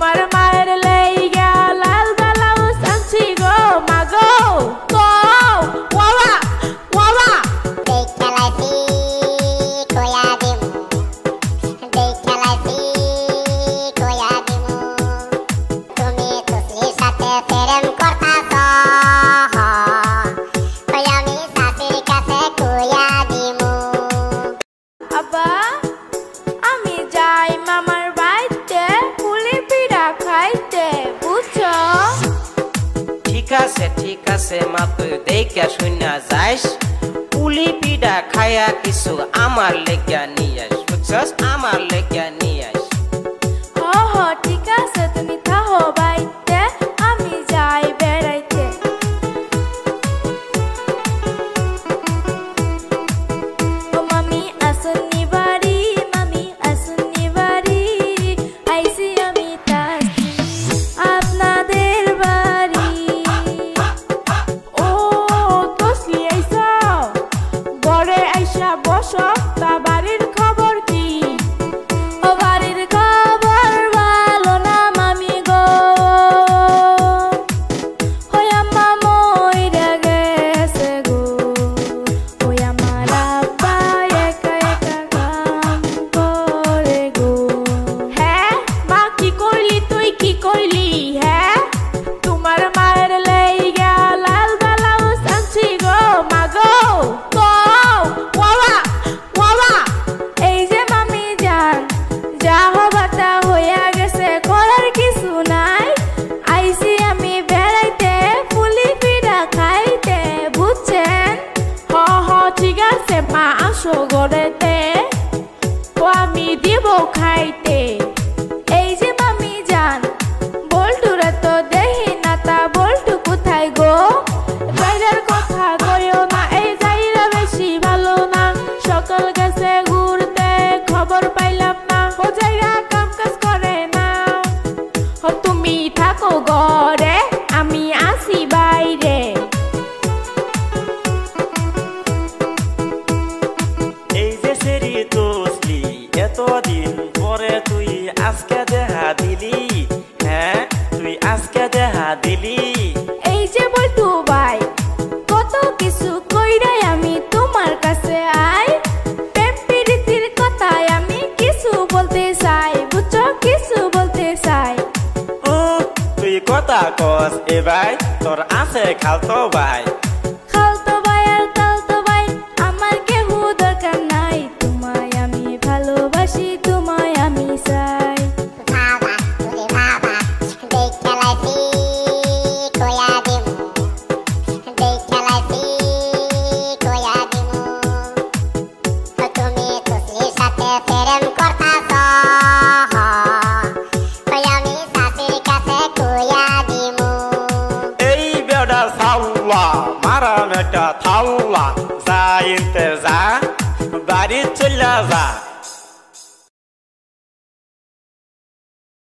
তোমার মায়ের লেইগা লাল ব্লাউজ আনছি গো মাগো গো ওয়া ওয়া দেখালাইছি কয়া দিমু দেখালাইছি কয়া দিমু তুমি তুসলির সাথে প্রেম করতাছ ওই আমি শাশুর কাছে কয়া দিমু আব্বা আমি যাই মামার বাড়িতে পুলি পিঠা খাইতে বুঝছো ঠিক আছে মা তুই দেখা শুনা যাইস পুলি পিঠা খায়া কিছু আমার লেগা নিয়ে আস বুঝছস আমার লেগা নিয়ে আস হ ঠিক আছে তুমি থাকো বাড়িতে আমি যাই বেড়াইতে ও মামি আসুনি বাড়ি মামি আসুনি বাড়ি আইসি আমি তাসি আপনাদের বাড়ি ও তসলি আইসা ঘরে আইসা বসো তা বাড়ির খবর কি ও বাড়ির খবর ভালো না মামি গো ওই আম্মা মইরা গেছে গো ওই আমার আব্বা একা একা কাম করে গো হ্যাঁ মা কি কইলি তুই কি কইলি হ্যাঁ তোমার মায়ের লেইগা লাল ব্লাউজ আনছি গো মাগো গো ওয়া ওয়া এই যে মামি যান যা হবাটা হইয়া গেছে করার কিছু নাই আইসি আমি বেড়াইতে পুলি পিঠা খাইতে বুঝছেন হ ঠিক আছে মা আসো ঘরেতে ও আমি দিব খাইতে এই যে মামি যান বল্টুরা তো দেখি না তা বল্টু কোথায় গো যাইরার কথা কইও না এই যাইরা বেশি ভালো না সকাল গেছে ঘুরতে খবর পাইলাম না ও যাইরা কাম কাজ করে না ও তুমি থাকো ঘরে আমি আসি বাইরে এই যে সেরি তসলি এতদিন পরে তুই আজকে দেখা দিলি হ্যাঁ তুই আজকে দেখা দিলি এই যে বলটু ভাই কত কিছু কইরাই আমি তোমার কাছে আই প্রেম প্রীতির কথায় আমি কিছু বলতে চাই বুঝছো কিছু বলতে চাই ও তুই কথা কস এ ভাই তোর আছে খালতো ভাই খালতো ভাই আর তালতো ভাই আমার কেউ দরকার নাই তোমায় আমি ভালোবাসি তোমায় আমি চাই বাবা ওরে বাবা দেখালাইছি কয়া দিমু দেখালাইছি কয়া দিমু তুমি তুসলির সাথে প্রেম করতাছ ওই আমি শাশুর কাছে কয়া দিমু এই বেড়া সাউলা মারা মেটা থাউলা যা ইনতে যা বাড়ি চলে যা